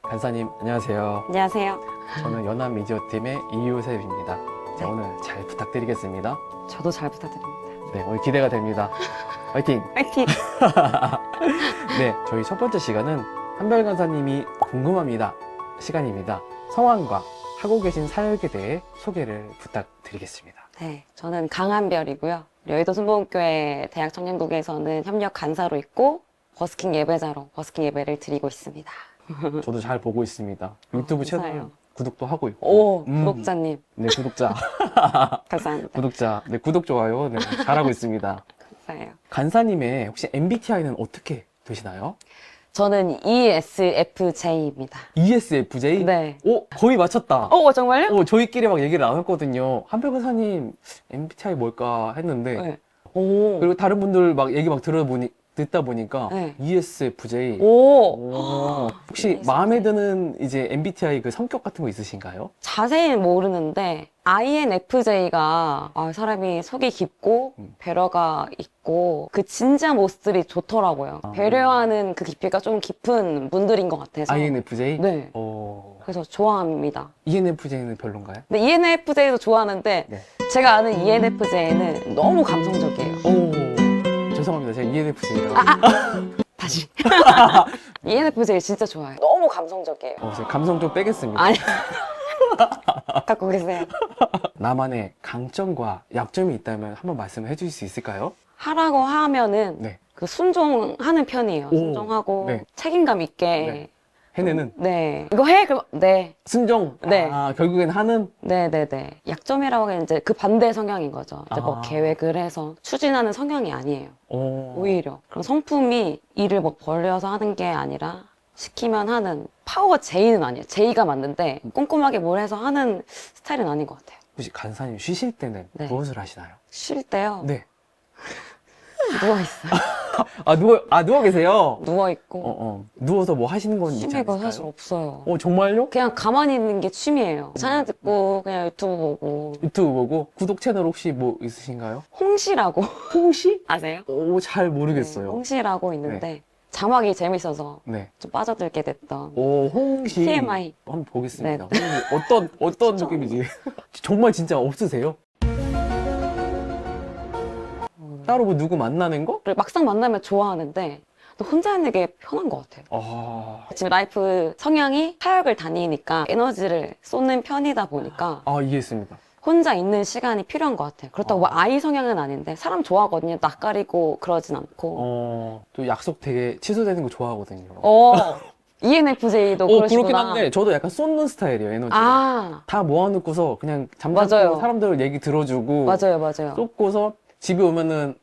간사님 안녕하세요. 안녕하세요. 저는 연합미디어팀의 이유셉입니다. 네. 오늘 잘 부탁드리겠습니다. 저도 잘 부탁드립니다. 네, 오늘 기대가 됩니다. 화이팅! 화이팅! 네, 저희 첫 번째 시간은 한별 간사님이 궁금합니다 시간입니다. 성함과 하고 계신 사역에 대해 소개를 부탁드리겠습니다. 네, 저는 강한별이고요. 여의도 순복음교회 대학 청년국에서는 협력 간사로 있고 버스킹 예배자로 버스킹 예배를 드리고 있습니다. 저도 잘 보고 있습니다. 유튜브 채널 감사해요. 구독도 하고 있고. 오, 구독자님 네, 구독자. 감사합니다. 구독자. 네, 구독, 좋아요. 네, 잘하고 있습니다. 감사해요. 간사님의 혹시 MBTI는 어떻게 되시나요? 저는 ESFJ입니다. ESFJ? 네. 오, 거의 맞췄다. 정말요? 저희끼리 막 얘기를 나눴거든요. 한별 간사님 MBTI 뭘까 했는데, 네. 오. 그리고 다른 분들 막 얘기 막 듣다 보니까 네. ESFJ. 오. 혹시 ESFJ. 마음에 드는 이제 MBTI 그 성격 같은 거 있으신가요? 자세히는 모르는데 INFJ가 사람이 속이 깊고 배려가 있고 그 진지한 모습들이 좋더라고요. 아. 배려하는 그 깊이가 좀 깊은 분들인 것 같아서 INFJ? 네. 그래서 그래서 좋아합니다. ENFJ는 별론가요? 근데 ENFJ도 좋아하는데 네. 제가 아는 ENFJ는 너무 감성적이에요. 오, 죄송합니다. 제가 ENFJ라. 다시. ENFJ 진짜 좋아해요. 너무 감성적이에요. 제가 감성 좀 빼겠습니다. 아니. 갖고 계세요. 나만의 강점과 약점이 있다면 한번 말씀해 주실 수 있을까요? 하라고 하면은 네. 그 순종하는 편이에요. 오. 순종하고 네. 책임감 있게. 네. 해내는 네. 이거 해? 그럼 네. 순종. 네. 결국엔 하는. 네네네. 약점이라고 하면 이제 그 반대 성향인 거죠. 이제 뭐 아. 계획을 해서 추진하는 성향이 아니에요. 오. 오히려. 그런 성품이 일을 뭐 벌려서 하는 게 아니라 시키면 하는 파워가 J는 아니에요. J가 맞는데 꼼꼼하게 뭘 해서 하는 스타일은 아닌 것 같아요. 혹시 간사님 쉬실 때는 네. 무엇을 하시나요? 쉴 때요. 네. 누워있어요. 누워 계세요. 누워있고. 누워서 뭐 하시는 건 있지 취미가 않을까요? 사실 없어요. 정말요? 그냥 가만히 있는 게 취미예요. 찬양 듣고 그냥 유튜브 보고. 유튜브 보고 구독 채널 혹시 뭐 있으신가요? 홍시라고 홍시? 아세요? 잘 네, 모르겠어요. 홍시라고 있는데 자막이 재밌어서 네. 좀 빠져들게 됐던 홍시. TMI. 한번 보겠습니다. 네. 홍시 어떤 느낌이지? 정말 진짜 없으세요? 따로 뭐 누구 만나는 거? 막상 만나면 좋아하는데 또 혼자 있는 게 편한 것 같아요. 지금 라이프 성향이 사역을 다니니까 에너지를 쏟는 편이다 보니까 이해했습니다. 혼자 있는 시간이 필요한 것 같아요. 그렇다고 뭐 아이 성향은 아닌데 사람 좋아하거든요. 낯가리고 그러진 않고. 또 약속 되게 취소되는 거 좋아하거든요. ENFJ도 그렇긴 그러시구나. 한데 저도 약간 쏟는 스타일이에요, 에너지. 다 모아놓고서 그냥 잠자고 맞아요. 사람들 얘기 들어주고 맞아요. 쏟고서 집에 오면은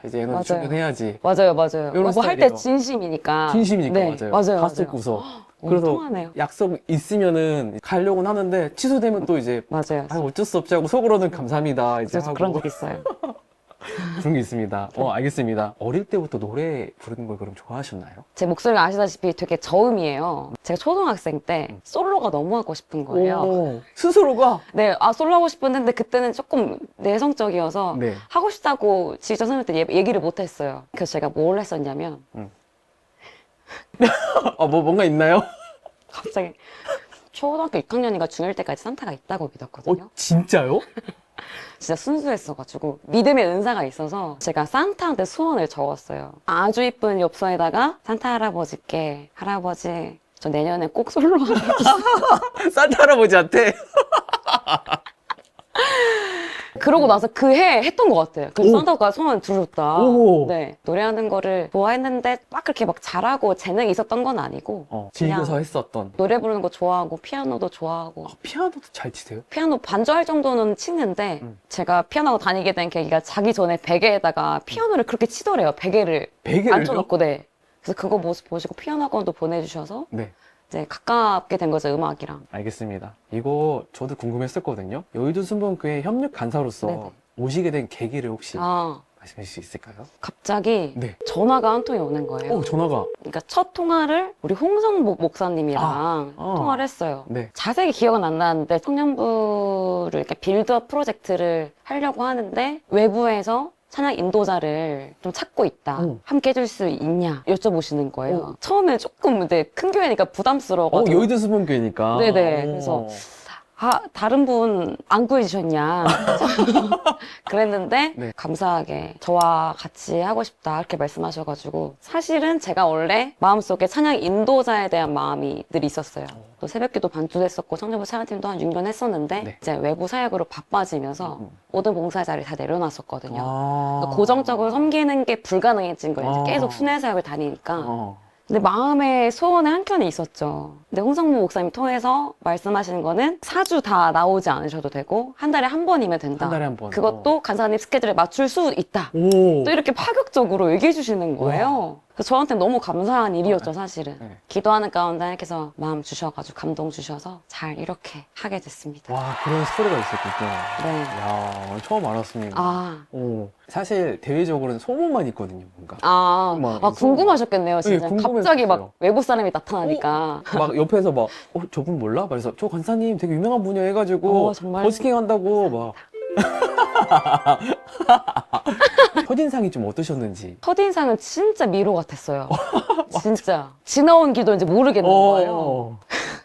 이제 에너지 맞아요. 충전해야지. 맞아요. 이런 뭐 할 때 스타일이에요. 진심이니까. 진심이니까 네, 맞아요. 다 맞아요. 쏟고서. 그래서 통하네요. 약속 있으면은 가려고는 하는데 취소되면 또 이제 맞아요. 어쩔 수 없지 하고 속으로는 감사합니다 이제 그래서 하고 그런 적 있어요. 그런 게 있습니다. 알겠습니다. 어릴 때부터 노래 부르는 걸 그럼 좋아하셨나요? 제 목소리가 아시다시피 되게 저음이에요. 제가 초등학생 때 솔로가 너무 하고 싶은 거예요. 스스로가? 네, 솔로 하고 싶었는데 그때는 조금 내성적이어서 네. 하고 싶다고 지휘자 선생님한테 얘기를 못 했어요. 그래서 제가 뭘 했었냐면 뭔가 있나요? 갑자기 초등학교 6학년인가 중1 때까지 산타가 있다고 믿었거든요. 진짜요? 진짜 순수했어가지고 믿음의 은사가 있어서 제가 산타한테 소원을 적었어요. 아주 이쁜 엽서에다가 산타 할아버지께 할아버지 저 내년에 꼭 솔로 하게 해주세요. 산타 할아버지한테? 그러고 나서 그 해 했던 것 같아요. 그래서 산타가 소원 들었다. 오. 네, 노래하는 거를 좋아했는데 막 그렇게 막 잘하고 재능이 있었던 건 아니고 즐겨서 그냥 했었던. 노래 부르는 거 좋아하고 피아노도 좋아하고 피아노도 잘 치세요? 피아노 반주할 정도는 치는데 제가 피아노 다니게 된 계기가 자기 전에 베개에다가 피아노를 그렇게 치더래요. 베개를 베개를요? 앉혀놓고 네. 그래서 그거 모습 보시고 피아노 학원도 보내주셔서 네. 이제 가깝게 된 거죠, 음악이랑. 알겠습니다. 이거 저도 궁금했었거든요. 여의도 순복음교회 협력 간사로서 네네. 오시게 된 계기를 혹시 말씀해 주실 수 있을까요? 갑자기 네. 전화가 한 통이 오는 거예요. 전화가. 그러니까 첫 통화를 우리 홍성복 목사님이랑 통화를 했어요. 네. 자세히 기억은 안 나는데 청년부를 이렇게 빌드업 프로젝트를 하려고 하는데 외부에서 찬양 인도자를 좀 찾고 있다. 어. 함께 해줄 수 있냐? 여쭤보시는 거예요. 처음에 조금 근데 큰 교회니까 부담스러워가지고. 여의도 수문교회니까. 네네. 그래서 다른 분 안 구해주셨냐. 그랬는데, 네. 감사하게 저와 같이 하고 싶다. 이렇게 말씀하셔가지고. 사실은 제가 원래 마음속에 찬양 인도자에 대한 마음이 늘 있었어요. 또 새벽기도 반주했었고, 청년부 찬양팀도 한 6년 했었는데, 네. 이제 외부 사역으로 바빠지면서 모든 봉사의 자리를 다 내려놨었거든요. 아. 그러니까 고정적으로 섬기는 게 불가능해진 거예요. 이제 아. 계속 순회 사역을 다니니까. 어. 근데 마음의 소원의 한켠에 있었죠. 근데 홍성무 목사님 통해서 말씀하시는 거는 4주 다 나오지 않으셔도 되고 한 달에 한 번이면 된다. 한 달에 한 번. 그것도 간사님 스케줄에 맞출 수 있다. 오. 또 이렇게 파격적으로 얘기해 주시는 거예요. 그래서 저한테 너무 감사한 일이었죠, 사실은. 네. 기도하는 가운데 하나님께서 마음 주셔가지고 감동 주셔서 잘 이렇게 하게 됐습니다. 와, 그런 스토리가 있었군요. 네. 야, 처음 알았습니다. 아, 오. 사실 대외적으로는 소문만 있거든요, 뭔가. 궁금하셨겠네요, 진짜. 네, 갑자기 막 궁금했어요. 외부 사람이 나타나니까. 막 옆에서 막, 저분 몰라? 그래서 저 간사님 되게 유명한 분이야 해가지고 정말? 버스킹 한다고 막. 첫인상이 좀 어떠셨는지. 첫인상은 진짜 미로 같았어요. 진짜. 지나온 길도 이제 모르겠는 거예요.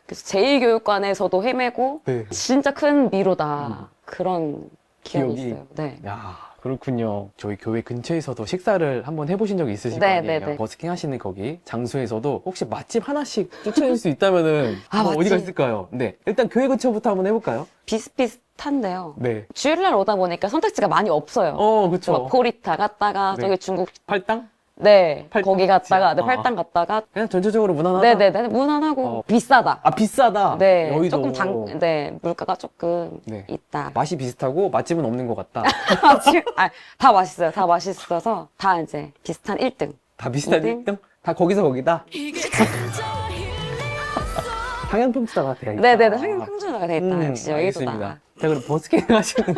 그래서 제1교육관에서도 헤매고 네. 진짜 큰 미로다. 그런 기억이 기억이? 있어요. 네. 야, 그렇군요. 저희 교회 근처에서도 식사를 한번 해보신 적이 있으실 네, 거 아니에요? 네, 네. 버스킹 하시는 거기 장소에서도 혹시 맛집 하나씩 추천해 줄 수 있다면은 아, 뭐 어디가 맛집. 있을까요? 네, 일단 교회 근처부터 한번 해볼까요? 비슷비슷한데요. 네. 주일날 오다 보니까 선택지가 많이 없어요. 막 그쵸. 포리타 갔다가 네. 저기 중국 팔당? 네 팔당? 거기 갔다가 네, 아. 팔당 갔다가 그냥 전체적으로 무난하다. 네네네 무난하고 비싸다. 아, 비싸다. 네 여의도. 조금 네 물가가 조금 네. 있다. 맛이 비슷하고 맛집은 없는 것 같다. 다 맛있어요. 다 맛있어서 다 이제 비슷한 1등. 다 비슷한 1등? 1등? 다 거기서 거기다? 상향평준화가 돼야 있다. 네네네 평준화가 돼 있다. 역시 알겠습니다. 여의도다. 자, 그럼 버스킹 하시는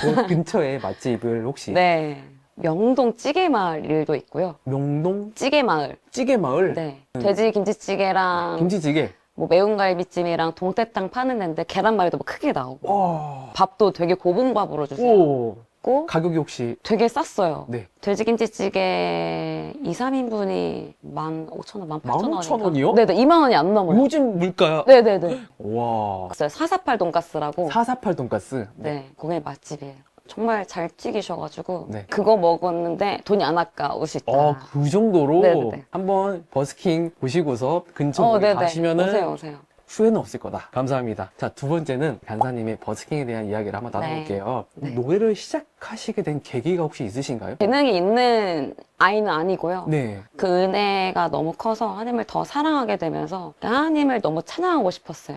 그 근처에 맛집을 혹시 네 명동 찌개마을도 있고요. 명동 찌개마을. 찌개마을 네 돼지 김치찌개랑 김치찌개. 뭐 매운 갈비찜이랑 동태탕 파는 데인데 계란말이도 뭐 크게 나오고 와. 밥도 되게 고봉밥으로 주세요. 오. 고 가격이 혹시 되게 쌌어요. 네. 돼지김치찌개 2, 3인분이 15,000원, 18,000원. 15,000원이요? 네네, 2만 원이 안 넘어요. 요즘 물가야. 네네네. 와. 448 돈가스라고. 448 돈가스. 네, 거기 맛집이에요. 정말 잘 찌기셔가지고 네. 그거 먹었는데 돈이 안 아까울 수 있다. 그 정도로 네네네. 한번 버스킹 보시고서 근처 거기 네네. 가시면은 오세요. 후회는 없을 거다. 감사합니다. 자, 두 번째는 간사님의 버스킹에 대한 이야기를 한번 네. 나눠볼게요. 네. 노래를 시작하시게 된 계기가 혹시 있으신가요? 재능이 있는 아이는 아니고요. 네. 그 은혜가 너무 커서 하나님을 더 사랑하게 되면서 하나님을 너무 찬양하고 싶었어요.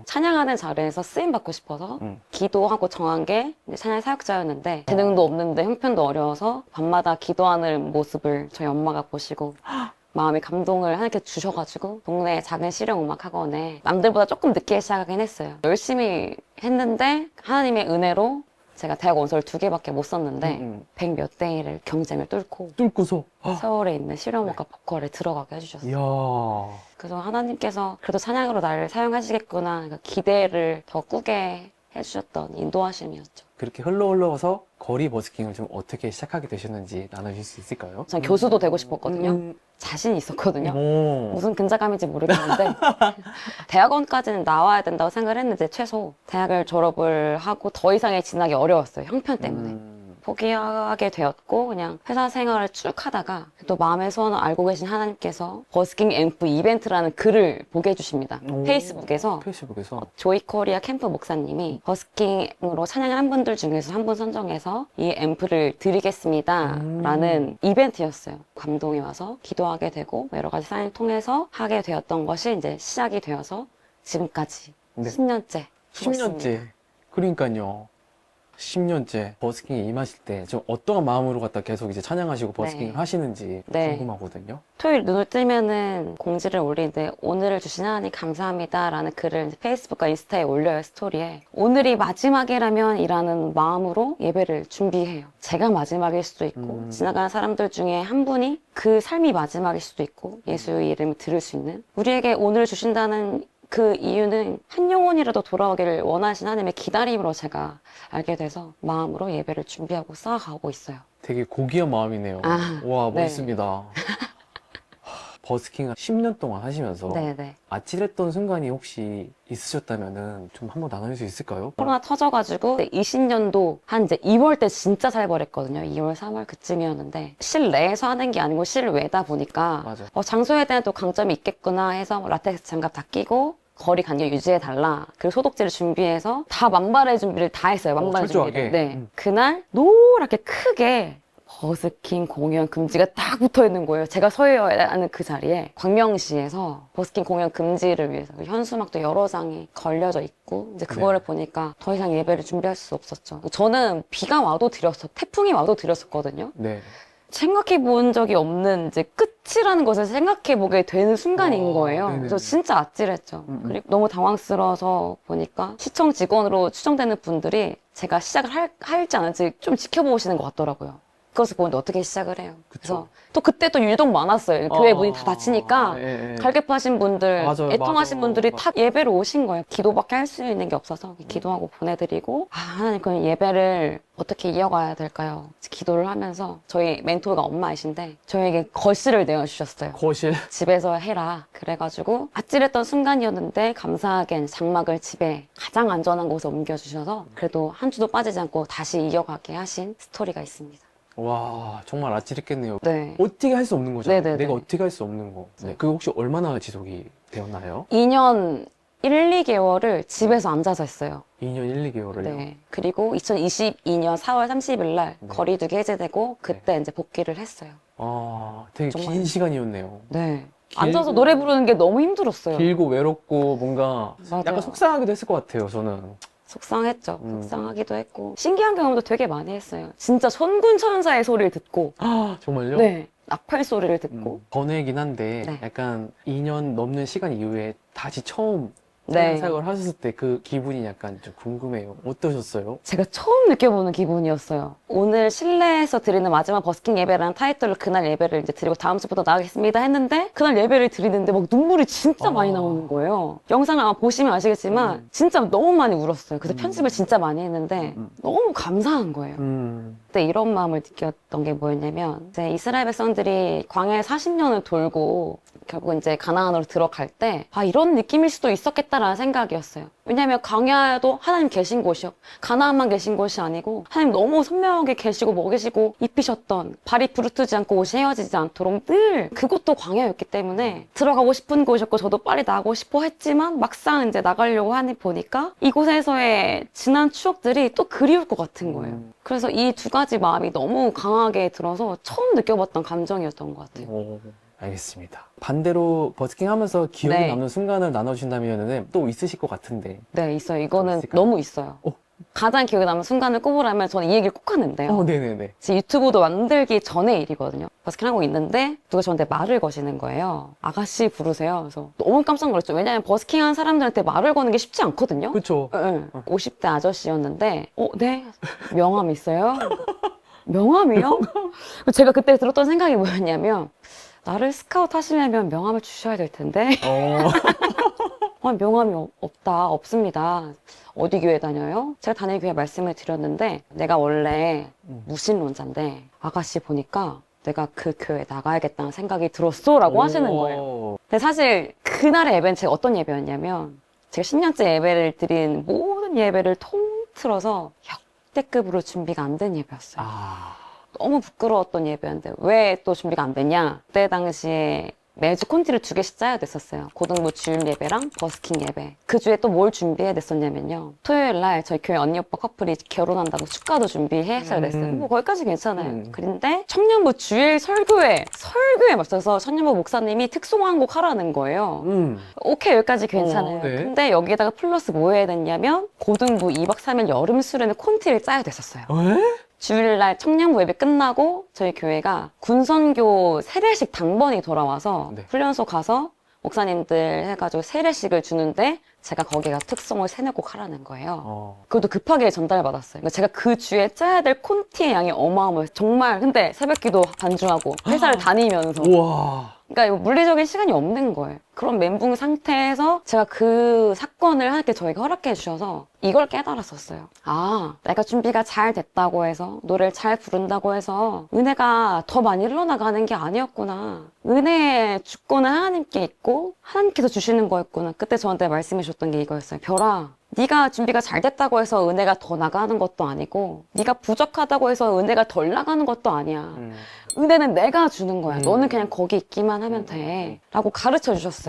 찬양하는 자리에서 쓰임 받고 싶어서 기도하고 정한 게 이제 찬양 사역자였는데 재능도 없는데 형편도 어려워서 밤마다 기도하는 모습을 저희 엄마가 보시고 마음의 감동을 하나님께 주셔가지고 동네 작은 실용음악 학원에 남들보다 조금 늦게 시작하긴 했어요. 열심히 했는데 하나님의 은혜로 제가 대학 원서를 2개밖에 못 썼는데 100 몇 대 1을 경쟁을 뚫고서. 서울에 있는 실용음악과 보컬에 들어가게 해주셨어요. 이야. 그래서 하나님께서 그래도 찬양으로 나를 사용하시겠구나 그러니까 기대를 더 꾸게 해주셨던 인도하심이었죠. 그렇게 흘러서 거리 버스킹을 좀 어떻게 시작하게 되셨는지 나눠주실 수 있을까요? 전 교수도 되고 싶었거든요. 자신 있었거든요. 무슨 근자감인지 모르겠는데 대학원까지는 나와야 된다고 생각을 했는데 최소 대학을 졸업을 하고 더 이상의 진학이 어려웠어요. 형편 때문에. 포기하게 되었고 그냥 회사 생활을 쭉 하다가 또 마음의 소원을 알고 계신 하나님께서 버스킹 앰프 이벤트라는 글을 보게 해주십니다. 페이스북에서 조이 코리아 캠프 목사님이 버스킹으로 찬양한 분들 중에서 한 분 선정해서 이 앰프를 드리겠습니다 라는 이벤트였어요. 감동이 와서 기도하게 되고 여러 가지 사인을 통해서 하게 되었던 것이 이제 시작이 되어서 지금까지 네. 10년째 10년째. 그러니까요. 10년째 버스킹에 임하실 때 좀 어떠한 마음으로 갖다 계속 이제 찬양하시고 버스킹을 네. 하시는지 네. 궁금하거든요. 토요일 눈을 뜨면은 공지를 올리는데 오늘을 주신 하나님 감사합니다 라는 글을 이제 페이스북과 인스타에 올려요. 스토리에. 오늘이 마지막이라면 이라는 마음으로 예배를 준비해요. 제가 마지막일 수도 있고 지나가는 사람들 중에 한 분이 그 삶이 마지막일 수도 있고 예수의 이름을 들을 수 있는 우리에게 오늘을 주신다는 그 이유는 한 영혼이라도 돌아오기를 원하신 하나님의 기다림으로 제가 알게 돼서 마음으로 예배를 준비하고 쌓아가고 있어요. 되게 고귀한 마음이네요. 아, 와, 네. 멋있습니다. 버스킹을 10년 동안 하시면서 네네. 아찔했던 순간이 혹시 있으셨다면은 좀 한번 나눌 수 있을까요? 코로나 터져가지고 20년도 한 이제 2월 때 진짜 살벌했거든요. 2월, 3월 그쯤이었는데 실내에서 하는 게 아니고 실외다 보니까 맞아. 장소에 대한 또 강점이 있겠구나 해서 뭐 라텍스 장갑 다 끼고 거리 간격 유지해달라. 그리고 소독제를 준비해서 다 만발의 준비를 다 했어요. 만발의 철저하게? 준비를. 네. 음. 그날 노랗게 크게 버스킹 공연 금지가 딱 붙어 있는 거예요. 제가 서야 하는 그 자리에 광명시에서 버스킹 공연 금지를 위해서 현수막도 여러 장이 걸려져 있고 이제 그거를 네. 보니까 더 이상 예배를 준비할 수 없었죠. 저는 비가 와도 태풍이 와도 드렸었거든요. 네. 생각해 본 적이 없는 이제 끝이라는 것을 생각해 보게 되는 순간인 거예요. 네네네. 그래서 진짜 아찔했죠. 그리고 너무 당황스러워서 보니까 시청 직원으로 추정되는 분들이 제가 시작을 할지 안 할지 좀 지켜보시는 것 같더라고요. 그것을 보는데 어떻게 시작을 해요. 그래서 또 그때 또 유독 많았어요. 교회 문이 다 닫히니까 예, 예. 갈급하신 분들, 맞아요, 애통하신 맞아. 분들이 다 예배로 오신 거예요. 기도밖에 할 수 있는 게 없어서 기도하고 보내드리고 하나님 그럼 예배를 어떻게 이어가야 될까요? 기도를 하면서 저희 멘토가 엄마이신데 저에게 거실을 내어주셨어요. 거실. 집에서 해라. 그래가지고 아찔했던 순간이었는데 감사하게 장막을 집에 가장 안전한 곳에 옮겨주셔서 그래도 한 주도 빠지지 않고 다시 이어가게 하신 스토리가 있습니다. 와, 정말 아찔했겠네요. 네. 어떻게 할 수 없는 거죠. 네네네. 내가 어떻게 할 수 없는 거. 네. 그거 혹시 얼마나 지속이 되었나요? 2년 1, 2개월을 집에서 앉아서 했어요. 2년 1, 2개월을요? 네. 그리고 2022년 4월 30일 날 네. 거리두기 해제되고 그때 이제 복귀를 했어요. 아, 되게 정말. 긴 시간이었네요. 네. 길고- 앉아서 노래 부르는 게 너무 힘들었어요. 길고 외롭고 뭔가 맞아요. 약간 속상하기도 했을 것 같아요, 저는. 속상했죠. 음. 속상하기도 했고 신기한 경험도 되게 많이 했어요. 진짜 천군천사의 소리를 듣고 아, 정말요? 네. 나팔 소리를 듣고 번외긴 한데 네. 약간 2년 넘는 시간 이후에 다시 처음 네. 사역을 하셨을 때 그 기분이 약간 좀 궁금해요. 어떠셨어요? 제가 처음 느껴보는 기분이었어요. 오늘 실내에서 드리는 마지막 버스킹 예배라는 타이틀로 그날 예배를 이제 드리고 다음 주부터 나가겠습니다 했는데 그날 예배를 드리는데 막 눈물이 진짜 많이 나오는 거예요. 영상을 아마 보시면 아시겠지만 진짜 너무 많이 울었어요. 그래서 편집을 진짜 많이 했는데 너무 감사한 거예요. 그때 이런 마음을 느꼈던 게 뭐였냐면 이제 이스라엘 백성들이 광야에 40년을 돌고 결국 이제 가나안으로 들어갈 때 아 이런 느낌일 수도 있었겠다라는 생각이었어요. 왜냐하면 광야에도 하나님 계신 곳이요. 가나안만 계신 곳이 아니고 하나님 너무 선명하게 계시고 먹이시고 입히셨던 발이 부르트지 않고 옷이 헤어지지 않도록 늘 그곳도 광야였기 때문에 들어가고 싶은 곳이었고 저도 빨리 나가고 싶어 했지만 막상 이제 나가려고 하니 보니까 이곳에서의 지난 추억들이 또 그리울 것 같은 거예요. 그래서 이 두 가지 마음이 너무 강하게 들어서 처음 느껴봤던 감정이었던 것 같아요. 오, 알겠습니다. 반대로 버스킹 하면서 기억에 네. 남는 순간을 나눠주신다면 또 있으실 것 같은데. 네, 있어요. 이거는 있을까요? 너무 있어요. 어. 가장 기억에 남는 순간을 꼽으라면 저는 이 얘기를 꼭 하는데요. 네네네. 제 유튜브도 만들기 전의 일이거든요. 버스킹 하고 있는데 누가 저한테 말을 거시는 거예요. 아가씨 부르세요. 그래서 너무 깜짝 놀랐죠. 왜냐하면 버스킹 하는 사람들한테 말을 거는 게 쉽지 않거든요. 그쵸. 네. 50대 아저씨였는데 네? 명함 있어요? 명함이요? 제가 그때 들었던 생각이 뭐였냐면 나를 스카우트 하시려면 명함을 주셔야 될 텐데 명함이 없습니다. 어디 교회 다녀요? 제가 다니는 교회 말씀을 드렸는데 내가 원래 무신론자인데 아가씨 보니까 내가 그 교회 나가야겠다는 생각이 들었어 라고 하시는 거예요. 근데 사실 그날의 예배는 제가 어떤 예배였냐면 제가 10년째 예배를 드린 모든 예배를 통틀어서 역대급으로 준비가 안 된 예배였어요. 너무 부끄러웠던 예배였는데 왜 또 준비가 안 됐냐? 그때 당시에 매주 콘티를 2개씩 짜야 됐었어요. 고등부 주일 예배랑 버스킹 예배. 그 주에 또 뭘 준비해야 됐었냐면요. 토요일 날 저희 교회 언니 오빠 커플이 결혼한다고 축가도 준비했어야 됐어요. 뭐 거기까지 괜찮아요. 그런데 청년부 주일 설교에 맞춰서 청년부 목사님이 특송한곡 하라는 거예요. 오케이 여기까지 괜찮아요. 네. 근데 여기에다가 플러스 뭐 해야 됐냐면 고등부 2박 3일 여름 수련회 콘티를 짜야 됐었어요. 주일날 청년부 예배 끝나고 저희 교회가 군선교 세례식 당번이 돌아와서 네. 훈련소 가서 목사님들 해가지고 세례식을 주는데 제가 거기가 특송을 3-4곡 하라는 거예요. 그것도 급하게 전달받았어요. 그러니까 제가 그 주에 짜야 될 콘티의 양이 어마어마해요. 정말 근데 새벽기도 반주하고 회사를 다니면서 우와. 그러니까 이거 물리적인 시간이 없는 거예요. 그런 멘붕 상태에서 제가 그 사건을 하나님께 저에게 허락해 주셔서 이걸 깨달았었어요. 아, 내가 준비가 잘 됐다고 해서 노래를 잘 부른다고 해서 은혜가 더 많이 흘러나가는 게 아니었구나. 은혜의 주권은 하나님께 있고 하나님께서 주시는 거였구나. 그때 저한테 말씀해 주셨던 게 이거였어요. 별아, 네가 준비가 잘 됐다고 해서 은혜가 더 나가는 것도 아니고 네가 부족하다고 해서 은혜가 덜 나가는 것도 아니야. 은혜는 내가 주는 거야. 너는 그냥 거기 있기만 하면 돼. 라고 가르쳐 주셨어요.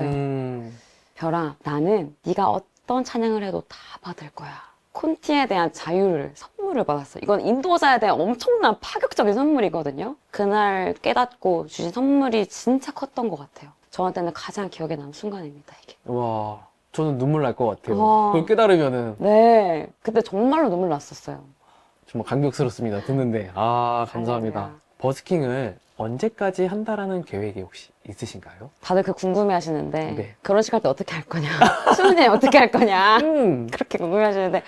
별아, 나는 네가 어떤 찬양을 해도 다 받을 거야. 콘티에 대한 자유를, 선물을 받았어요. 이건 인도자에 대한 엄청난 파격적인 선물이거든요. 그날 깨닫고 주신 선물이 진짜 컸던 것 같아요. 저한테는 가장 기억에 남는 순간입니다, 이게. 와, 저는 눈물 날 것 같아요. 와. 그걸 깨달으면은 네, 그때 정말로 눈물 났었어요. 정말 감격스럽습니다. 듣는데. 아, 감사합니다. 할렐루야. 버스킹을 언제까지 한다라는 계획이 혹시 있으신가요? 다들 그 궁금해 하시는데 네. 결혼식 할 때 어떻게 할 거냐, 수은이 어떻게 할 거냐 네. 그렇게 궁금해 하시는데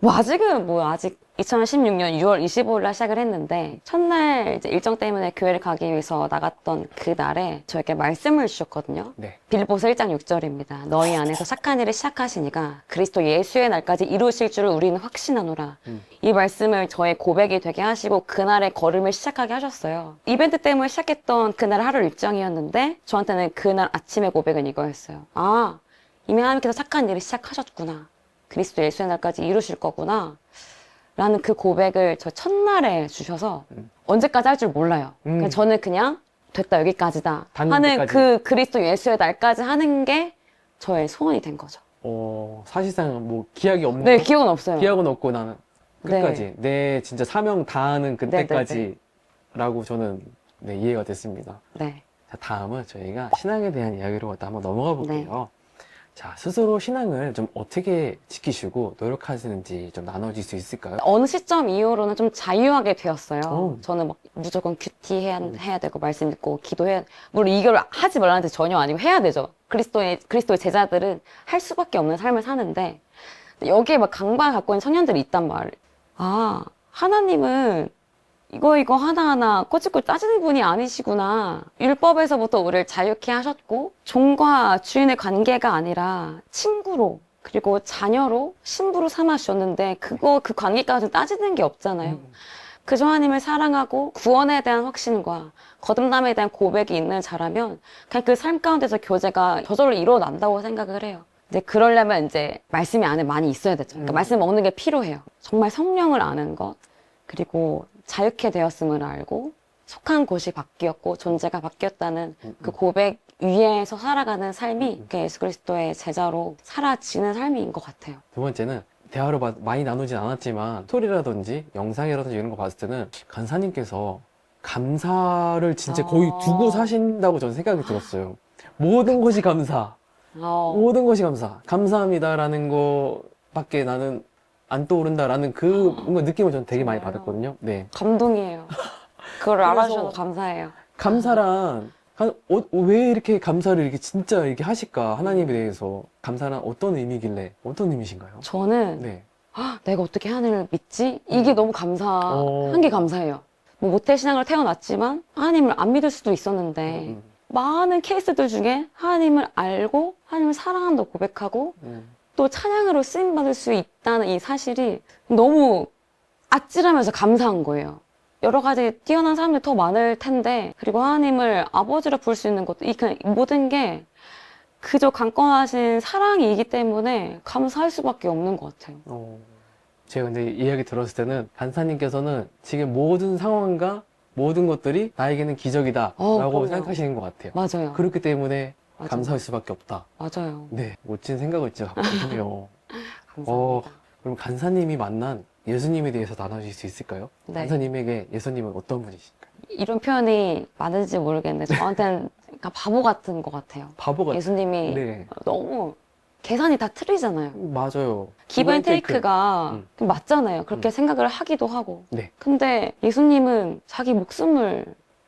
아직은 아직 2016년 6월 25일 날 시작을 했는데 첫날 이제 일정 때문에 교회를 가기 위해서 나갔던 그 날에 저에게 말씀을 주셨거든요. 네. 빌보서 1장 6절입니다. 너희 안에서 착한 일을 시작하시니가 그리스도 예수의 날까지 이루실 줄을 우리는 확신하노라. 이 말씀을 저의 고백이 되게 하시고 그날의 걸음을 시작하게 하셨어요. 이벤트 때문에 시작했던 그날 하루 일정이었는데 저한테는 그날 아침의 고백은 이거였어요. 아, 이미 하나님께서 착한 일을 시작하셨구나. 그리스도 예수의 날까지 이루실 거구나. 라는 그 고백을 저 첫날에 주셔서 언제까지 할 줄 몰라요. 그러니까 저는 그냥 됐다, 여기까지다 하는 때까지. 그 그리스도 예수의 날까지 하는 게 저의 소원이 된 거죠. 사실상 뭐 기약이 없는 네, 기억은 없어요. 기약은 없고 나는 네. 끝까지 내 진짜 사명 다하는 네, 그때까지라고 저는 네, 이해가 됐습니다. 네. 자, 다음은 저희가 신앙에 대한 이야기로 갖다 한번 넘어가 볼게요. 자, 스스로 신앙을 좀 어떻게 지키시고 노력하시는지 좀 나눠줄 수 있을까요? 어느 시점 이후로는 좀 자유하게 되었어요. 오. 저는 막 무조건 큐티 해야 되고 말씀 듣고 기도해야, 물론 이걸 하지 말라는 데 전혀 아니고 해야 되죠. 그리스도의 제자들은 할 수밖에 없는 삶을 사는데 여기에 막 강박을 갖고 있는 청년들이 있단 말이에요. 아, 하나님은 이거 하나하나 꼬치꼬치 따지는 분이 아니시구나. 율법에서부터 우리를 자유케 하셨고 종과 주인의 관계가 아니라 친구로 그리고 자녀로 신부로 삼아 주셨는데 그 관계까지 따지는 게 없잖아요. 그저 하나님을 사랑하고 구원에 대한 확신과 거듭남에 대한 고백이 있는 자라면 그냥 그 삶 가운데서 교제가 저절로 일어난다고 생각을 해요. 근데 그러려면 이제 말씀이 안에 많이 있어야 되죠. 그러니까 말씀 먹는 게 필요해요. 정말 성령을 아는 것, 그리고 자유케 되었음을 알고 속한 곳이 바뀌었고 존재가 바뀌었다는 그 고백 위에서 살아가는 삶이 예수 그리스도의 제자로 사라지는 삶인 것 같아요. 두 번째는 대화로 많이 나누진 않았지만 스토리라든지 영상이라든지 이런 거 봤을 때는 간사님께서 감사를 진짜 거의 두고 사신다고 저는 생각이 들었어요. 모든 것이 감사. 모든 것이 감사. 감사합니다라는 거밖에 나는 안 떠오른다라는 그 뭔가 느낌을 저는 되게 많이 받았거든요. 네. 감동이에요. 그걸 그래서 알아주셔서 감사해요. 감사란 왜 이렇게 감사를 이렇게 진짜 이렇게 하실까? 하나님에 대해서 감사란 어떤 의미길래 어떤 의미신가요? 저는 네. 내가 어떻게 하나님을 믿지? 이게 너무 감사한 게 감사해요. 뭐 모태신앙을 태어났지만 하나님을 안 믿을 수도 있었는데 많은 케이스들 중에 하나님을 알고 하나님을 사랑한다고 고백하고 또 찬양으로 쓰임받을 수 있다는 이 사실이 너무 아찔하면서 감사한 거예요. 여러 가지 뛰어난 사람들이 더 많을 텐데, 그리고 하나님을 아버지로 부를 수 있는 것도, 그냥 모든 게 그저 강건하신 사랑이기 때문에 감사할 수밖에 없는 것 같아요. 제가 근데 이 이야기 들었을 때는 간사님께서는 지금 모든 상황과 모든 것들이 나에게는 기적이다 라고 그럼요. 생각하시는 것 같아요. 맞아요. 그렇기 때문에 맞아요. 감사할 수밖에 없다. 맞아요. 네, 멋진 생각을 진짜 갖고 계시네요. 감사합니다. 그럼 간사님이 만난 예수님에 대해서 나눠주실 수 있을까요? 네. 간사님에게 예수님은 어떤 분이실까요? 이런 표현이 맞는지 모르겠는데 저한테는 그러니까 바보 같은 것 같아요. 바보 같은. 예수님이 네, 너무 계산이 다 틀리잖아요. 맞아요. 기브앤테이크가 맞잖아요. 그렇게 생각을 하기도 하고. 네. 근데 예수님은 자기 목숨을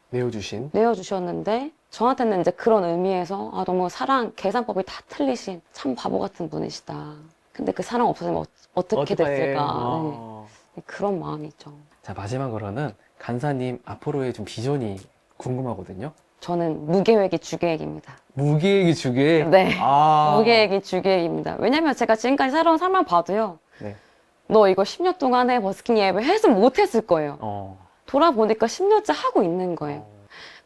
내어주신. 내어주셨는데 저한테는 이제 그런 의미에서 너무 사랑 계산법이 다 틀리신 참 바보 같은 분이시다. 근데 그 사랑 없었으면 어떻게 됐을까. 네. 그런 마음이 있죠. 자, 마지막으로는 간사님 앞으로의 좀 비전이 궁금하거든요. 저는 무계획이 주계획입니다. 무계획이 주계획? 네. 아. 무계획이 주계획입니다. 왜냐면 제가 지금까지 살아온 삶만 봐도요. 네. 너 이거 10년 동안에 버스킹 앱을 했으면 못했을 거예요. 돌아보니까 10년째 하고 있는 거예요.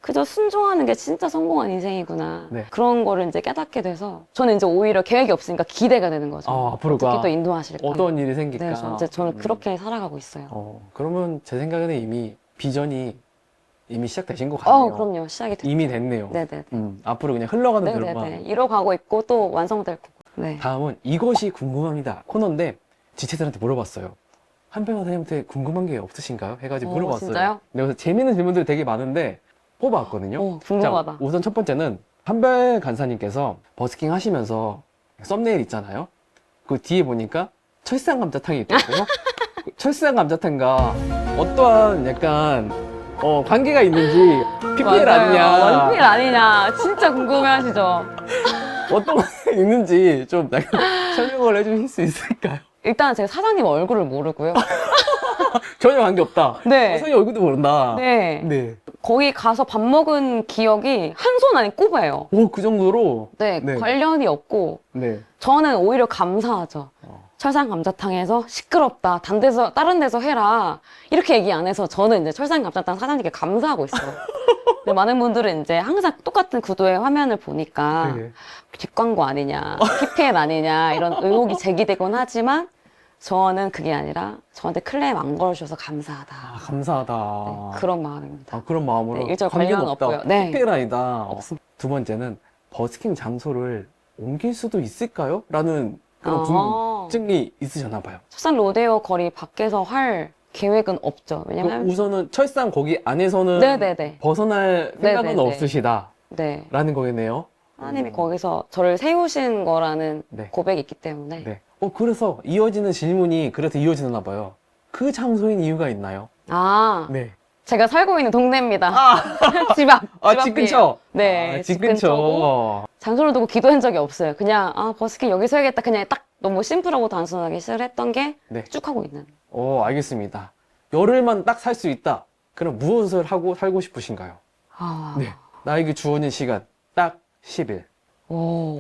그저 순종하는 게 진짜 성공한 인생이구나. 네. 그런 거를 이제 깨닫게 돼서 저는 이제 오히려 계획이 없으니까 기대가 되는 거죠. 앞으로가 어떻게 또 인도하실까. 어떤 일이 생길까? 네, 이제 저는 그렇게 살아가고 있어요. 그러면 제 생각에는 이미 비전이 이미 시작되신 것 같네요. 그럼요. 시작이 됐죠. 이미 됐네요. 네네. 앞으로 그냥 흘러가는 대로만. 네네네. 이뤄가고 있고 또 완성될 거고. 네. 다음은 이것이 궁금합니다. 코너인데 지체들한테 물어봤어요. 한별 선생님한테 궁금한 게 없으신가요? 해가지고 물어봤어요. 진짜요? 네, 그래서 재밌는 질문들이 되게 많은데 뽑아왔거든요. 궁금하다. 자, 우선 첫 번째는 한별 간사님께서 버스킹 하시면서 썸네일 있잖아요. 그 뒤에 보니까 철상 감자탕이 있더라고요. 그 철상 감자탕과 어떠한 약간 관계가 있는지 PPL 맞아요. 아니냐, PPL 아니냐. 진짜 궁금해하시죠? 어떤 게 있는지 좀 약간 설명을 해주실 수 있을까요? 일단 제가 사장님 얼굴을 모르고요. 전혀 관계 없다. 네. 선생님 얼굴도 모른다. 네. 네. 거기 가서 밥 먹은 기억이 한 손 안에 꼽아요. 오, 그 정도로? 네, 네. 관련이 없고 네. 저는 오히려 감사하죠. 철산 감자탕에서 시끄럽다. 다른 데서 해라. 이렇게 얘기 안 해서 저는 이제 철산 감자탕 사장님께 감사하고 있어요. 근데 많은 분들은 이제 항상 똑같은 구도의 화면을 보니까 네. 뒷광고 아니냐, PPL 아니냐 이런 의혹이 제기되곤 하지만 저는 그게 아니라 저한테 클레임 안 걸어주셔서 감사하다. 감사하다. 네, 그런 마음입니다. 그런 마음으로. 네, 일절 관계는 관련은 없다. 없고요. 네. PPL 아니다. 없습니다. 두 번째는 버스킹 장소를 옮길 수도 있을까요? 라는 그런 아. 궁금증이 있으셨나 봐요. 철산 로데오 거리 밖에서 할 계획은 없죠. 그럼 왜냐면 우선은 철상 거기 안에서는 네네네. 벗어날 생각은 네네네. 없으시다. 네. 라는 거겠네요. 하나님이 거기서 저를 세우신 거라는 네. 고백이 있기 때문에 네. 그래서 이어지는 질문이 그래서 이어지나 봐요. 그 장소인 이유가 있나요? 네. 제가 살고 있는 동네입니다. 집 앞. 집 근처? 네. 집 근처. 장소를 두고 기도한 적이 없어요. 그냥 버스킹 여기서 해야겠다. 그냥 딱 너무 심플하고 단순하게 시작을 했던 게 쭉 네. 하고 있는. 알겠습니다. 열흘만 딱 살 수 있다. 그럼 무엇을 하고 살고 싶으신가요? 네. 나에게 주어진 시간 딱 10일. 오.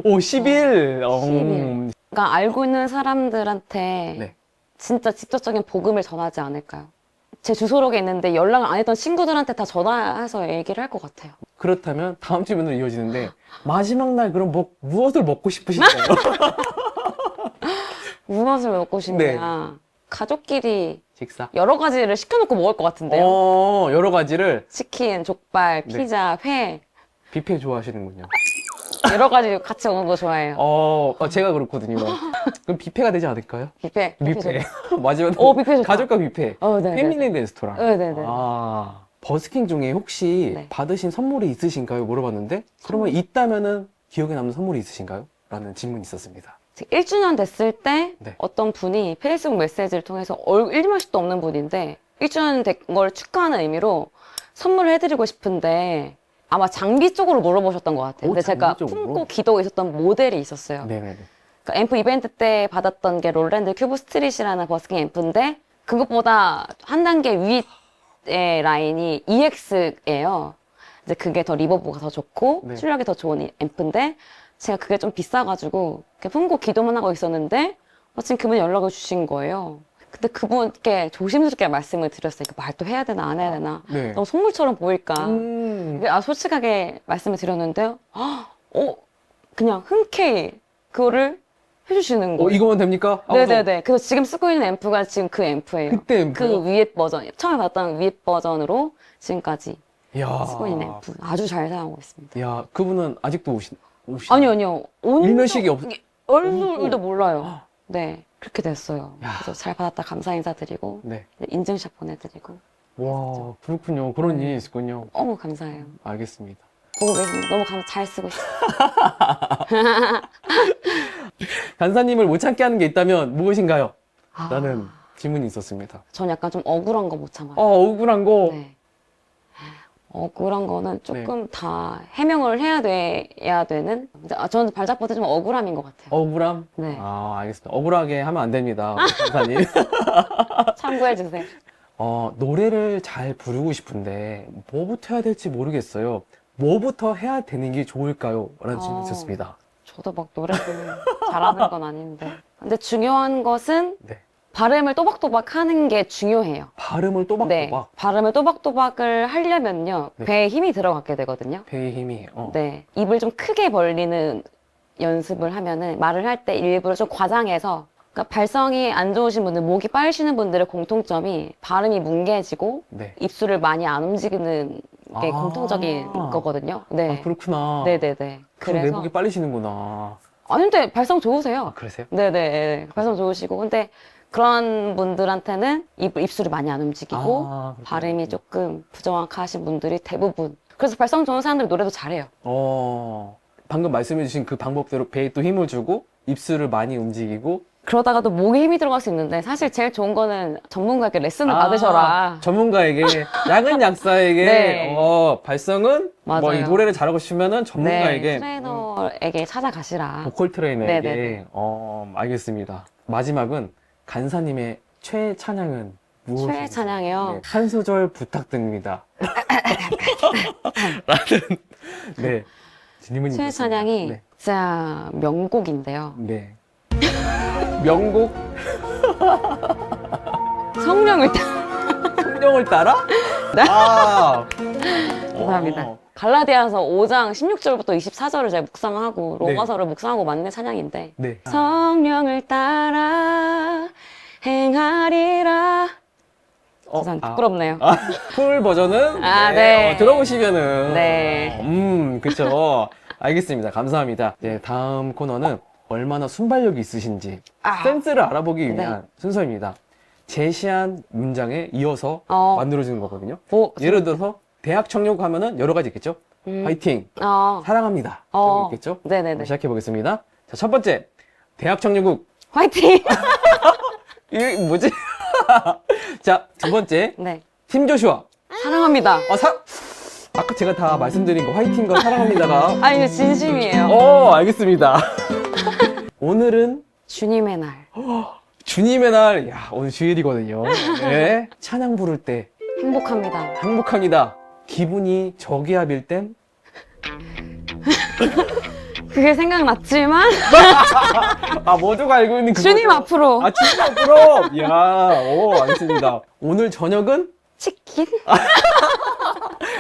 10일. 10일. 그러니까 알고 있는 사람들한테 네. 진짜 직접적인 복음을 전하지 않을까요? 제 주소록에 있는데 연락을 안 했던 친구들한테 다 전화해서 얘기를 할 것 같아요. 그렇다면 다음 질문으로 이어지는데 마지막 날 그럼 무엇을 먹고 싶으신가요? 무엇을 먹고 싶냐. 가족끼리 식사. 여러 가지를 시켜놓고 먹을 것 같은데요. 여러 가지를 치킨, 족발, 네. 피자, 회 뷔페 좋아하시는군요. 여러 가지 같이 먹는 거 좋아해요. 제가 그렇거든요. 그럼 뷔페가 되지 않을까요? 뷔페. 뷔페. 마지막 뷔페 좋다. 가족과 뷔페. 네. 패밀리 레스토랑. 네네네. 버스킹 중에 혹시 네. 받으신 선물이 있으신가요? 물어봤는데 그러면 있다면은 기억에 남는 선물이 있으신가요? 라는 질문이 있었습니다. 1주년 됐을 때 네. 어떤 분이 페이스북 메시지를 통해서 일말씩도 없는 분인데 1주년 된 걸 축하하는 의미로 선물을 해드리고 싶은데 아마 장비 쪽으로 물어보셨던 것 같아요. 근데 제가 장비 쪽으로? 품고 기도고 있었던 모델이 있었어요. 네네네. 그러니까 앰프 이벤트 때 받았던 게 롤랜드 큐브 스트릿이라는 버스킹 앰프인데 그것보다 한 단계 위의 라인이 EX예요. 이제 그게 더 리버브가 더 좋고 네. 출력이 더 좋은 앰프인데 제가 그게 좀 비싸가지고 이렇게 품고 기도만 하고 있었는데 마침 그분이 연락을 주신 거예요. 근데 그분께 조심스럽게 말씀을 드렸어요. 이거 말도 해야 되나 안 해야 되나. 네. 너무 선물처럼 보일까. 솔직하게 말씀을 드렸는데요. 그냥 흔쾌히 그거를 해주시는 거예요. 이거면 됩니까? 네네네. 그래서 지금 쓰고 있는 앰프가 지금 그 앰프예요. 그때 앰프. 그 위에 버전, 처음에 봤던 위에 버전으로 지금까지 야. 쓰고 있는 앰프. 아주 잘 사용하고 있습니다. 야, 그분은 아직도 오신. 아니요. 일면식이 얼굴도 몰라요. 네. 그렇게 됐어요. 야. 그래서 잘 받았다 감사 인사드리고, 네. 인증샷 보내드리고. 와, 그렇군요. 그런 네. 일이 있었군요. 너무 감사해요. 알겠습니다. 보고 계십니다. 너무 잘 쓰고 있어요. 간사님을 못 참게 하는 게 있다면 무엇인가요? 아. 라는 질문이 있었습니다. 전 약간 좀 억울한 거 못 참아요. 억울한 거. 네. 억울한 거는 조금 다 해명을 해야 되는? 저는 발작버튼 좀 억울함인 것 같아요. 억울함? 네. 알겠습니다. 억울하게 하면 안 됩니다. 간사님. 참고해주세요. 노래를 잘 부르고 싶은데 뭐부터 해야 될지 모르겠어요. 뭐부터 해야 되는 게 좋을까요? 라는 질문이 있었습니다. 저도 막 노래를 잘하는 건 아닌데. 근데 중요한 것은 네. 발음을 또박또박 하는 게 중요해요. 발음을 네. 또박또박. 발음을 또박또박을 하려면요. 네. 배에 힘이 들어가게 되거든요. 배의 힘이. 네. 입을 좀 크게 벌리는 연습을 하면은 말을 할 때 일부러 좀 과장해서 그러니까 발성이 안 좋으신 분들, 목이 빠르시는 분들의 공통점이 발음이 뭉개지고 네. 입술을 많이 안 움직이는 게 아. 공통적인 거거든요. 네. 아, 그렇구나. 네네네. 그럼 내복이 빨리시는구나. 아니, 근데 발성 좋으세요. 아, 그러세요? 네네. 발성 좋으시고. 근데 그런 분들한테는 입술이 많이 안 움직이고 아, 발음이 조금 부정확하신 분들이 대부분. 그래서 발성 좋은 사람들이 노래도 잘해요. 방금 말씀해주신 그 방법대로 배에 또 힘을 주고 입술을 많이 움직이고 그러다가도 목에 힘이 들어갈 수 있는데 사실 제일 좋은 거는 전문가에게 레슨을 받으셔라. 전문가에게 약은 약사에게 네. 발성은 뭐 이 맞아요. 노래를 잘하고 싶으면은 네, 전문가에게 트레이너에게 찾아가시라. 보컬 트레이너에게 네네네. 알겠습니다. 마지막은 간사님의 최애 찬양은 무엇인지 최애 찬양이요? 네, 한 소절 부탁드립니다. 라는 네 질문이 최애 있었습니다. 찬양이 네. 진짜 명곡인데요. 네. 명곡 성령을 따 성령을 따라? 네. 감사합니다. 감사합니다. 갈라디아서 5장 16절부터 24절을 제가 묵상하고 네. 로마서를 묵상하고 만든 찬양인데 네. 성령을 따라 행하리라. 죄송합니다. 부끄럽네요. 풀 버전은 네. 들어보시면은 네. 그쵸. 알겠습니다. 감사합니다. 네, 다음 코너는 얼마나 순발력이 있으신지 센스를 알아보기 위한 순서입니다. 제시한 문장에 이어서 만들어지는 거거든요. 예를 들어서 대학 청력 하면은 여러 가지 있겠죠. 화이팅, 사랑합니다. 이런 거 있겠죠. 네네네. 시작해 보겠습니다. 자, 첫 번째 대학 청력국 화이팅! 이게 뭐지? 자, 두 번째 네. 팀 조슈아. 사랑합니다. 아까 제가 다 말씀드린 거 화이팅과 사랑합니다가 아니, 이거 진심이에요. 알겠습니다. 오늘은 주님의 날. 주님의 날. 야, 오늘 주일이거든요. 네. 찬양 부를 때 행복합니다. 행복합니다. 기분이 저기압일 땐 그게 생각났지만 모두가 알고 있는 그거죠. 주님 앞으로 주님 앞으로. 이야, 알겠습니다. 오늘 저녁은 치킨?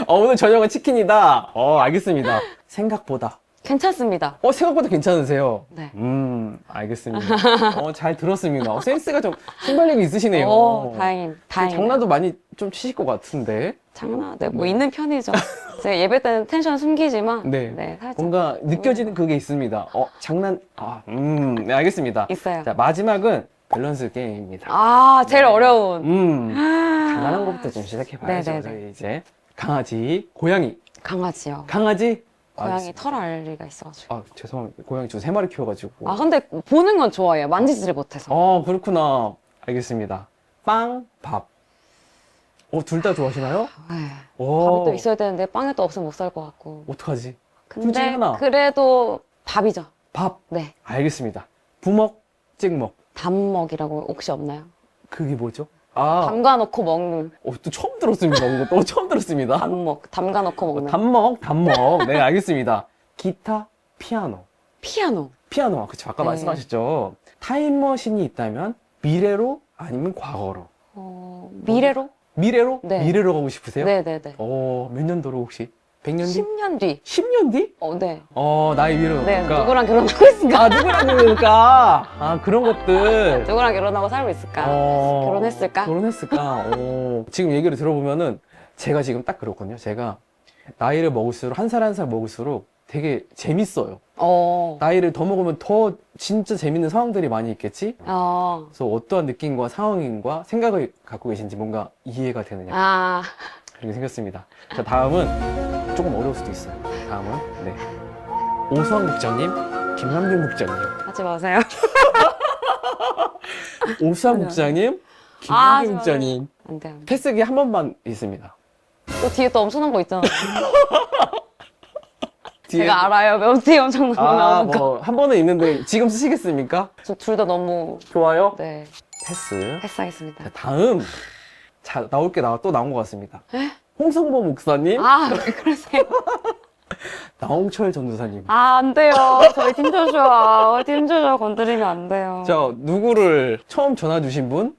오늘 저녁은 치킨이다. 알겠습니다. 생각보다. 괜찮습니다. 생각보다 괜찮으세요. 네. 알겠습니다. 잘 들었습니다. 센스가 좀 순발력이 있으시네요. 다행입니다. 장난도 많이 좀 치실 것 같은데. 네, 뭐 있는 편이죠. 제가 예배 때는 텐션 숨기지만 네. 살짝 뭔가 느껴지는 그게 있습니다. 네, 알겠습니다. 있어요. 자, 마지막은 밸런스 게임입니다. 제일 어려운. 간단한 것부터 좀 시작해봐야죠. 네네네. 저희 이제 강아지, 고양이. 강아지요. 강아지. 고양이 털 알리가 있어가지고. 죄송합니다. 고양이 저 3마리 키워가지고. 근데 보는 건 좋아해요. 만지지를 못해서. 그렇구나. 알겠습니다. 빵, 밥. 둘 다 좋아하시나요? 네. 밥이 또 있어야 되는데 빵이 또 없으면 못 살 것 같고. 어떡하지? 둘 중에 근데 하나. 그래도 밥이죠. 밥. 네. 알겠습니다. 부먹, 찍먹. 단먹이라고 혹시 없나요? 그게 뭐죠? 담가놓고 먹는 또 처음 들었습니다. 이거 또 처음 들었습니다. 단먹. 담가놓고 먹는. 단먹. 네, 알겠습니다. 기타, 피아노. 피아노. 그쵸. 아까 네. 말씀하셨죠. 타임머신이 있다면 미래로 아니면 과거로? 미래로? 미래로? 네. 미래로 가고 싶으세요? 네네네. 몇 년도로 혹시? 100년 뒤? 10년 뒤. 10년 뒤? 네. 나의 미래로. 네. 그러니까. 누구랑 결혼하고 있을까? 누구랑 그럴까? 그런 것들. 누구랑 결혼하고 살고 있을까? 결혼했을까? 지금 얘기를 들어보면은 제가 지금 딱 그렇거든요. 제가 나이를 먹을수록 한 살 한 살 먹을수록 되게 재밌어요. 나이를 더 먹으면 더 진짜 재밌는 상황들이 많이 있겠지? 그래서 어떠한 느낌과 상황과 생각을 갖고 계신지 뭔가 이해가 되느냐. 그렇게 생겼습니다. 자, 다음은 조금 어려울 수도 있어요. 다음은, 네. 오수환 국장님, 김남준 국장님. 하지 마세요. 오수환 국장님, 김남준 국장님. 안 돼. 패스기 한 번만 있습니다. 또 뒤에 또 엄청난 거 있잖아. 뒤에 제가 알아요. 몇 뒤에 엄청난 거 나오는 거. 한 번은 있는데 지금 쓰시겠습니까? 저 둘 다 너무. 좋아요. 네. 패스. 패스하겠습니다. 자, 다음. 자, 나올 게 또 나온 것 같습니다. 홍성보 목사님, 아, 왜 그러세요? 나홍철 전도사님. 아, 안 돼요. 저희 팀조슈아. 팀조슈아 건드리면 안 돼요. 자, 누구를 처음 전화 주신 분?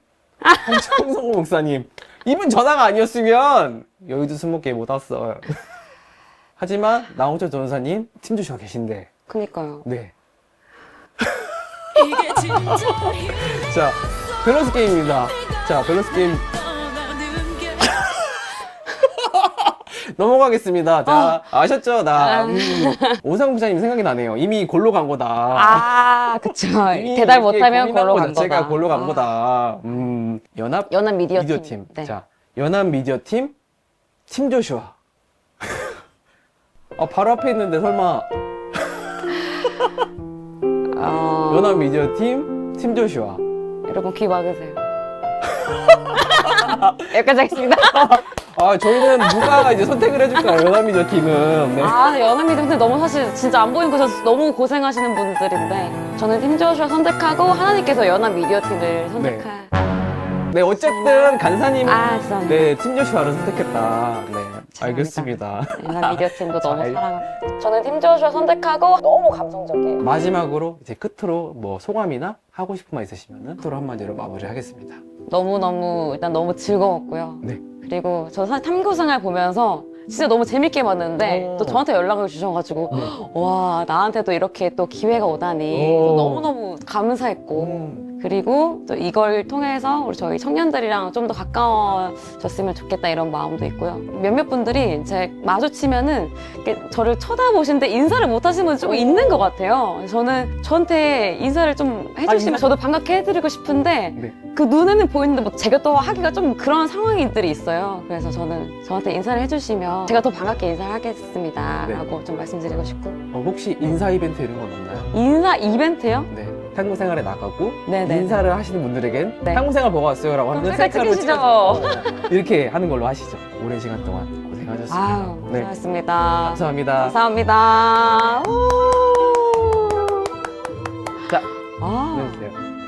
홍성보 목사님. 이분 전화가 아니었으면 여의도 스모게임 못 왔어요. 하지만 나홍철 전도사님 팀주셔 계신데. 그니까요. 네. 자, 밸런스 게임입니다. 자, 밸런스 게임 넘어가겠습니다. 자, 아셨죠? 오상훈 부장님 생각이 나네요. 이미 골로 간 거다. 아, 그쵸. 이미 대답 이렇게 못하면 고민한 골로 거 간 자체가 거다. 골로 간 아. 거다. 연합 미디어 팀. 팀. 네. 자, 연합 미디어 팀, 팀 조슈아. 바로 앞에 있는데 설마 연합 미디어 팀, 팀 조슈아. 여러분 귀 막으세요. 여기까지 하겠습니다. 저희는 누가 이제 선택을 해줄까요? 연합 미디어 팀은. 네. 아, 연합미디어인데 너무 사실 진짜 안 보이는 곳에서 너무 고생하시는 분들인데 저는 팀조슈아 선택하고 하나님께서 연합미디어팀을 선택할. 네, 어쨌든 간사님은 아, 죄송합니다. 네, 팀 조슈아를 선택했다. 네, 죄송합니다. 알겠습니다. 연합미디어팀도 너무 잘- 사랑합니다. 저는 팀조슈아 선택하고 너무 감성적이에요. 마지막으로 이제 끝으로 뭐 소감이나 하고 싶은 말 있으시면은 끝으로 한마디로 마무리하겠습니다. 너무너무 일단 너무 즐거웠고요. 네. 그리고 저 사실 탐구생활 보면서 진짜 너무 재밌게 봤는데 오. 또 저한테 연락을 주셔가지고 와 나한테도 이렇게 또 기회가 오다니 오. 너무너무 감사했고 그리고 또 이걸 통해서 우리 저희 청년들이랑 좀 더 가까워졌으면 좋겠다 이런 마음도 있고요. 몇몇 분들이 이제 마주치면은 이렇게 저를 쳐다보시는데 인사를 못 하시는 분이 좀 있는 것 같아요. 저는 저한테 인사를 좀 해주시면 인사- 저도 반갑게 해드리고 싶은데 네. 그 눈에는 보이는데 뭐 제가 또 하기가 좀 그런 상황들이 있어요. 그래서 저는 저한테 인사를 해주시면 제가 더 반갑게 인사를 하겠습니다. 네. 라고 좀 말씀드리고 싶고. 혹시 인사 이벤트 이런 건 없나요? 인사 이벤트요? 네. 탐구 생활에 나가고 네네. 인사를 하시는 분들에겐 네. 탐구 생활 보고 왔어요라고 그럼 하면 셀카 셀카를 찍으시죠. 찍어서 이렇게 하는 걸로 하시죠. 오랜 시간 동안 고생하셨습니다. 아유, 네. 고생하셨습니다. 감사합니다. 감사합니다. 우~ 자, 아, 해주세요.